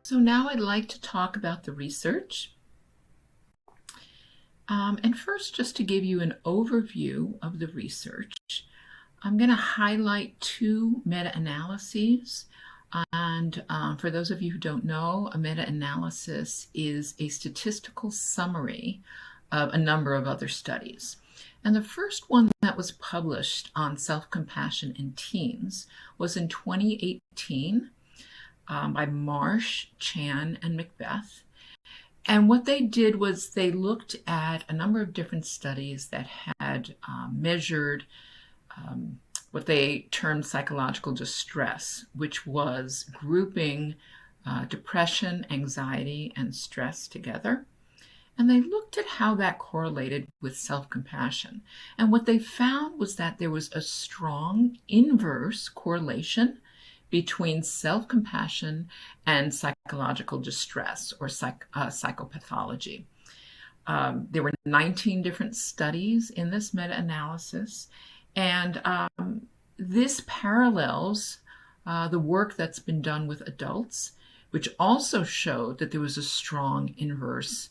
So now I'd like to talk about the research. And first, just to give you an overview of the research, I'm going to highlight two meta-analyses. And for those of you who don't know, a meta-analysis is a statistical summary of a number of other studies. And the first one that was published on self-compassion in teens was in 2018 by Marsh, Chan, and Macbeth. And what they did was they looked at a number of different studies that had measured what they termed psychological distress, which was grouping depression, anxiety, and stress together. And they looked at how that correlated with self-compassion. And what they found was that there was a strong inverse correlation between self-compassion and psychological distress or psychopathology. There were 19 different studies in this meta-analysis, and this parallels the work that's been done with adults, which also showed that there was a strong inverse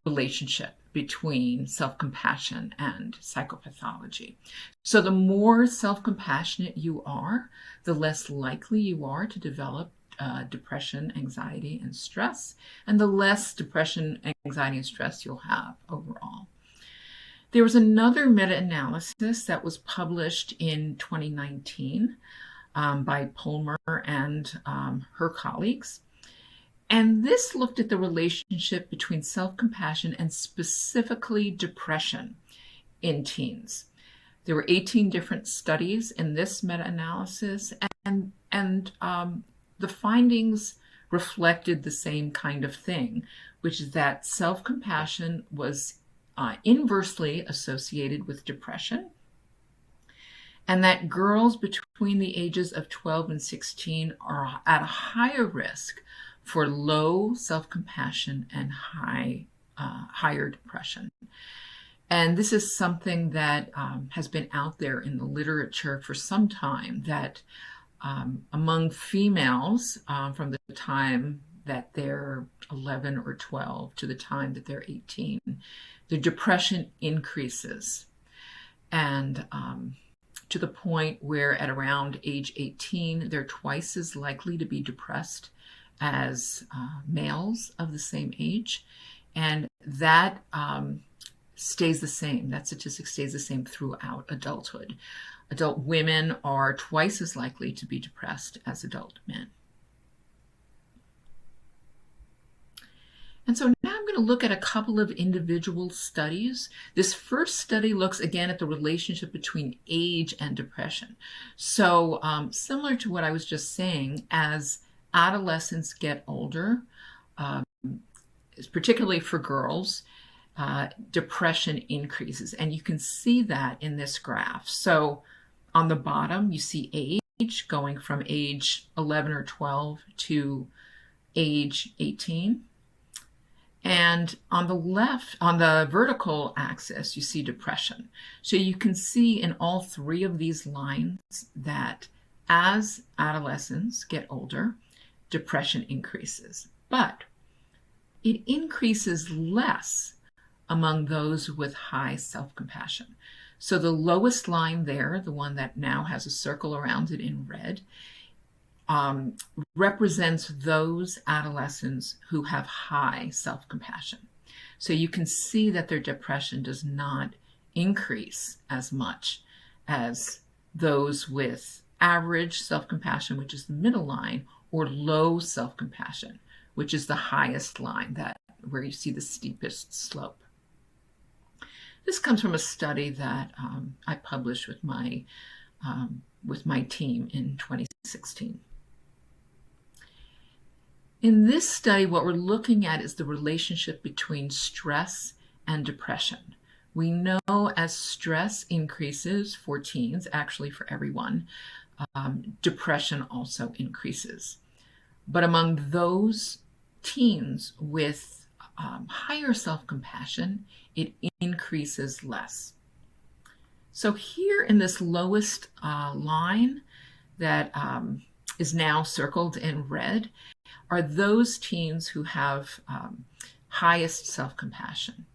relationship between self-compassion and psychopathology. So the more self-compassionate you are, the less likely you are to develop depression, anxiety, and stress, and the less depression, anxiety, and stress you'll have overall. There was another meta-analysis that was published in 2019 by Palmer and her colleagues. And this looked at the relationship between self-compassion and specifically depression in teens. There were 18 different studies in this meta-analysis, and the findings reflected the same kind of thing, which is that self-compassion was inversely associated with depression, and that girls between the ages of 12 and 16 are at a higher risk for low self-compassion and higher depression. And this is something that has been out there in the literature for some time, that among females from the time that they're 11 or 12 to the time that they're 18, the depression increases. And to the point where at around age 18, they're twice as likely to be depressed as males of the same age. And that stays the same. That statistic stays the same throughout adulthood. Adult women are twice as likely to be depressed as adult men. And so now I'm going to look at a couple of individual studies. This first study looks again at the relationship between age and depression. So similar to what I was just saying, as adolescents get older, particularly for girls, depression increases. And you can see that in this graph. So on the bottom, you see age going from age 11 or 12 to age 18. And on the left, on the vertical axis, you see depression. So you can see in all three of these lines that as adolescents get older, depression increases. But it increases less among those with high self-compassion. So the lowest line there, the one that now has a circle around it in red, represents those adolescents who have high self-compassion. So you can see that their depression does not increase as much as those with average self-compassion, which is the middle line, or low self-compassion, which is the highest line, that where you see the steepest slope. This comes from a study that I published with my team in 2016. In this study, what we're looking at is the relationship between stress and depression. We know as stress increases for teens, actually for everyone, depression also increases. But among those teens with higher self-compassion, it increases less. So here in this lowest line that is now circled in red, are those teens who have highest self-compassion.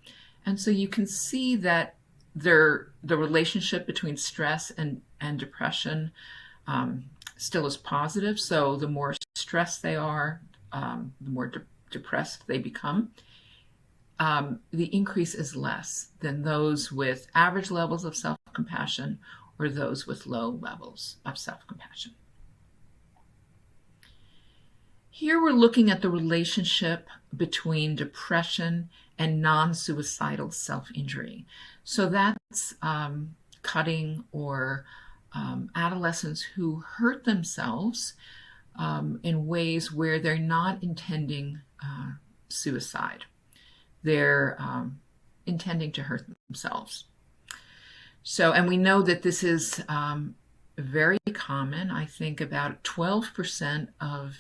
And so you can see that the relationship between stress and depression still is positive. So the more stressed they are, the more depressed they become. The increase is less than those with average levels of self-compassion or those with low levels of self-compassion. Here we're looking at the relationship between depression and non-suicidal self-injury. So that's cutting or adolescents who hurt themselves in ways where they're not intending suicide. They're intending to hurt themselves. So, and we know that this is very common. I think about 12% of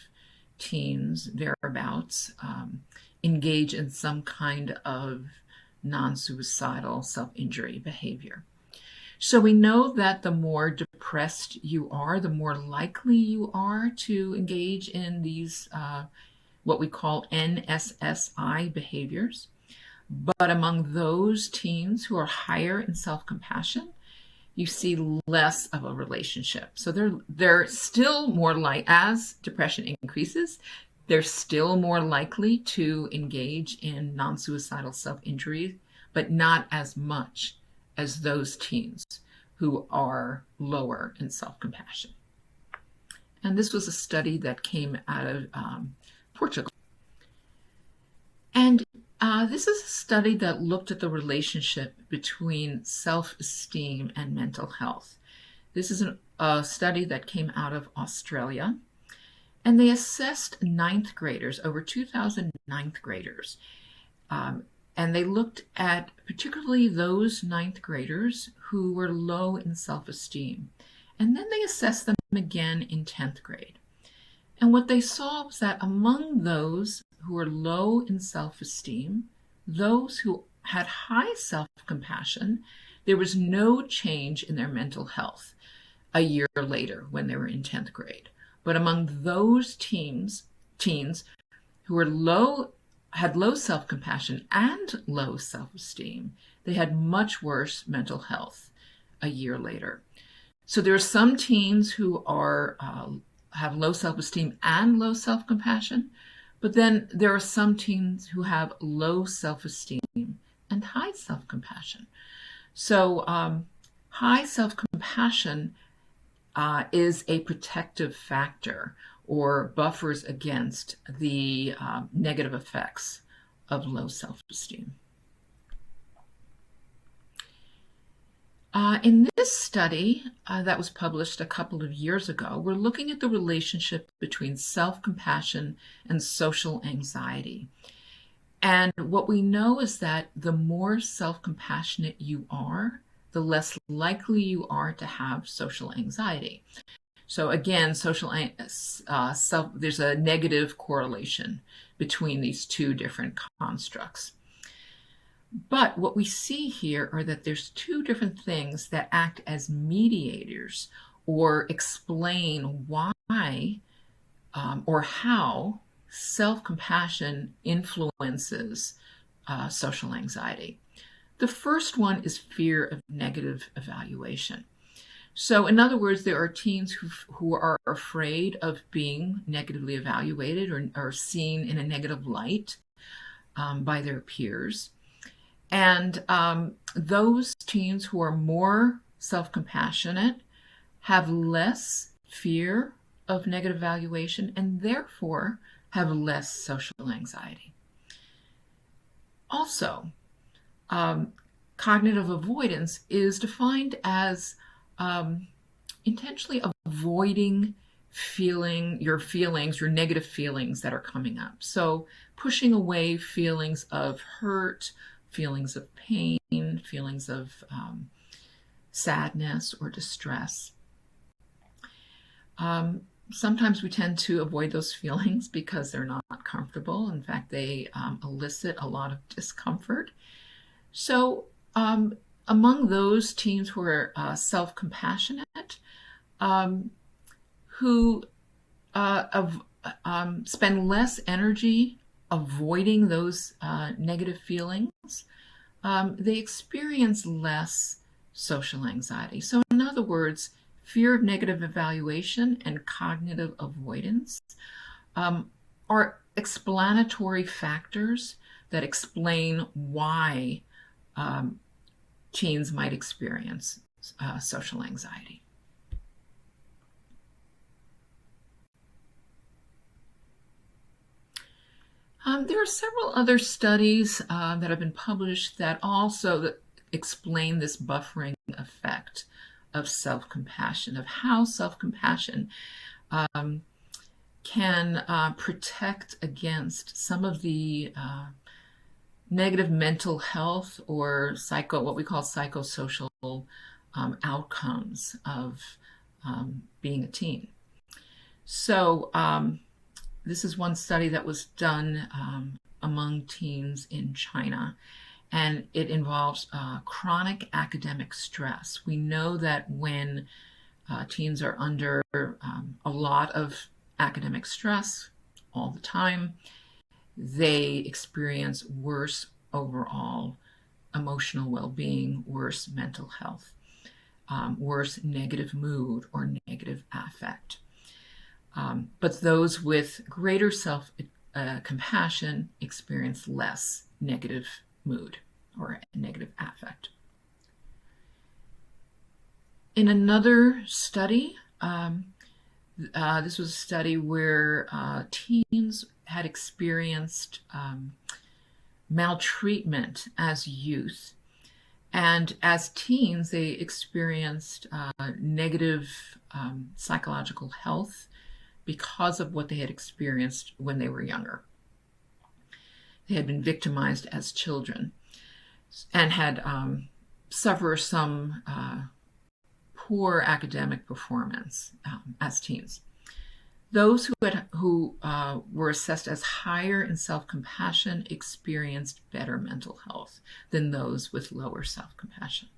teens, thereabouts, engage in some kind of non-suicidal self-injury behavior. So we know that the more depressed you are, the more likely you are to engage in these what we call NSSI behaviors. But among those teens who are higher in self-compassion, you see less of a relationship. So they're still more as depression increases, they're still more likely to engage in non-suicidal self-injury, but not as much as those teens who are lower in self-compassion. And this was a study that came out of Portugal. And this is a study that looked at the relationship between self-esteem and mental health. This is a study that came out of Australia, and they assessed ninth graders, over 2,000 ninth graders, and they looked at particularly those ninth graders who were low in self-esteem. And then they assessed them again in 10th grade. And what they saw was that among those who were low in self-esteem, those who had high self-compassion, there was no change in their mental health a year later when they were in 10th grade. But among those teens who were had low self-compassion and low self-esteem, they had much worse mental health a year later. So there are some teens who have low self-esteem and low self-compassion, but then there are some teens who have low self-esteem and high self-compassion. So high self-compassion is a protective factor or buffers against the negative effects of low self-esteem. In this study that was published a couple of years ago, we're looking at the relationship between self-compassion and social anxiety. And what we know is that the more self-compassionate you are, the less likely you are to have social anxiety. So again, there's a negative correlation between these two different constructs. But what we see here are that there's two different things that act as mediators or explain why or how self-compassion influences social anxiety. The first one is fear of negative evaluation. So in other words, there are teens who are afraid of being negatively evaluated or seen in a negative light by their peers. And those teens who are more self-compassionate have less fear of negative evaluation and therefore have less social anxiety. Also, cognitive avoidance is defined as intentionally avoiding your negative feelings that are coming up. So pushing away feelings of hurt, feelings of pain, feelings of sadness or distress. Sometimes we tend to avoid those feelings because they're not comfortable. In fact, they elicit a lot of discomfort. So among those teens who are self-compassionate, who spend less energy avoiding those negative feelings. They experience less social anxiety. So in other words, fear of negative evaluation and cognitive avoidance are explanatory factors that explain why teens might experience social anxiety. There are several other studies that have been published that also explain this buffering effect of self-compassion, of how self-compassion can protect against some of the negative mental health or what we call psychosocial outcomes of being a teen. So this is one study that was done among teens in China, and it involves chronic academic stress. We know that when teens are under a lot of academic stress all the time, they experience worse overall emotional well-being, worse mental health, worse negative mood or negative affect. But those with greater self-compassion experience less negative mood or negative affect. In another study, this was a study where teens had experienced maltreatment as youth. And as teens, they experienced negative psychological health because of what they had experienced when they were younger. They had been victimized as children and had suffered some poor academic performance as teens. Those who were assessed as higher in self-compassion experienced better mental health than those with lower self-compassion.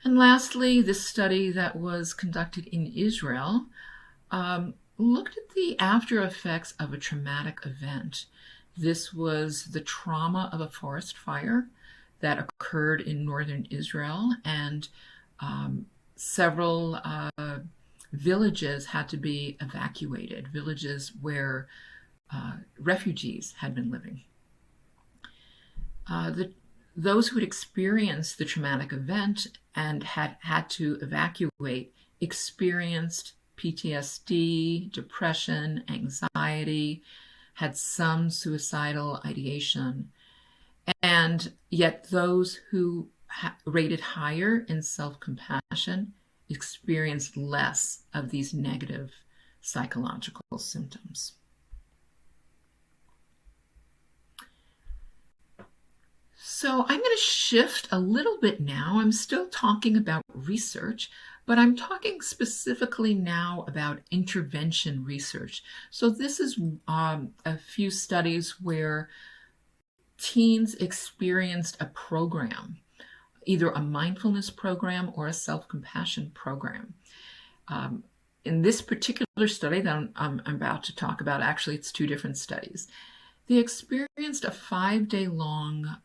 And lastly, this study that was conducted in Israel looked at the after effects of a traumatic event. This was the trauma of a forest fire that occurred in northern Israel, and several villages had to be evacuated, villages where refugees had been living. Those who had experienced the traumatic event and had to evacuate experienced PTSD, depression, anxiety, had some suicidal ideation. And yet those who rated higher in self-compassion experienced less of these negative psychological symptoms. So I'm going to shift a little bit now. I'm still talking about research, but I'm talking specifically now about intervention research. So this is a few studies where teens experienced a program, either a mindfulness program or a self-compassion program. In this particular study that I'm about to talk about, actually it's two different studies. They experienced a 5-day-long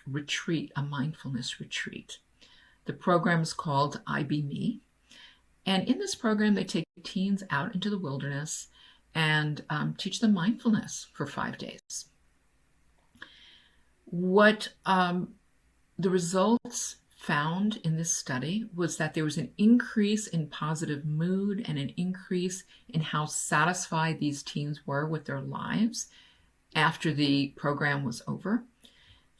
retreat, a mindfulness retreat. The program is called I Be Me. And in this program, they take teens out into the wilderness and teach them mindfulness for 5 days. What the results found in this study was that there was an increase in positive mood and an increase in how satisfied these teens were with their lives after the program was over.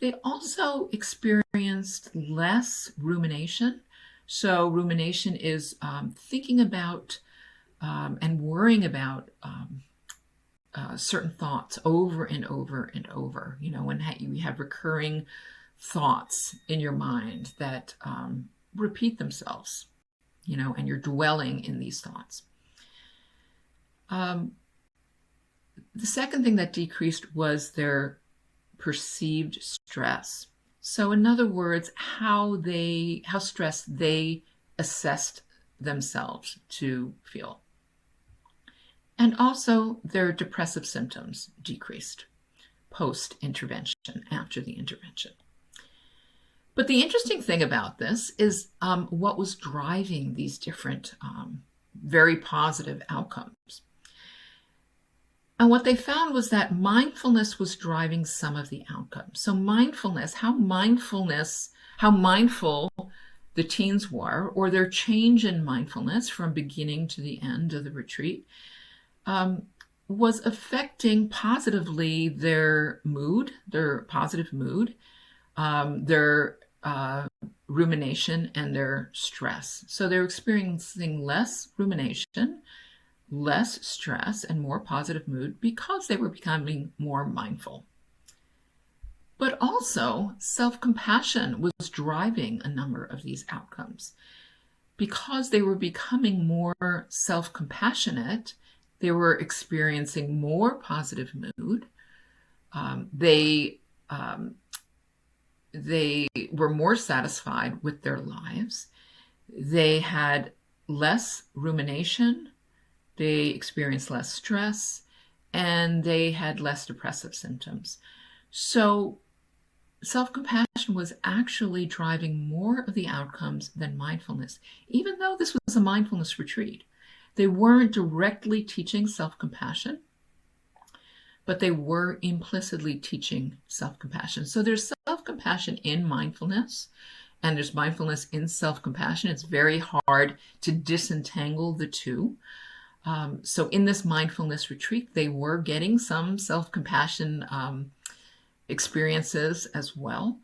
They also experienced less rumination. So rumination is thinking about and worrying about certain thoughts over and over and over. You know, when you have recurring thoughts in your mind that repeat themselves, you know, and you're dwelling in these thoughts. The second thing that decreased was their perceived stress. So in other words, how stressed they assessed themselves to feel. And also their depressive symptoms decreased post-intervention, after the intervention. But the interesting thing about this is what was driving these different very positive outcomes. And what they found was that mindfulness was driving some of the outcomes. So mindfulness, how mindful the teens were, or their change in mindfulness from beginning to the end of the retreat, was affecting positively their mood, their positive mood, their rumination, and their stress. So they're experiencing less rumination, less stress, and more positive mood because they were becoming more mindful. But also, self-compassion was driving a number of these outcomes. Because they were becoming more self-compassionate, they were experiencing more positive mood. They were more satisfied with their lives. They had less rumination. They experienced less stress, and they had less depressive symptoms. So self-compassion was actually driving more of the outcomes than mindfulness, even though this was a mindfulness retreat. They weren't directly teaching self-compassion, but they were implicitly teaching self-compassion. So there's self-compassion in mindfulness, and there's mindfulness in self-compassion. It's very hard to disentangle the two. So in this mindfulness retreat, they were getting some self-compassion experiences as well.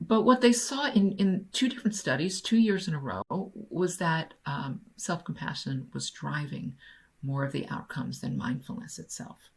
But what they saw in two different studies, 2 years in a row, was that self-compassion was driving more of the outcomes than mindfulness itself.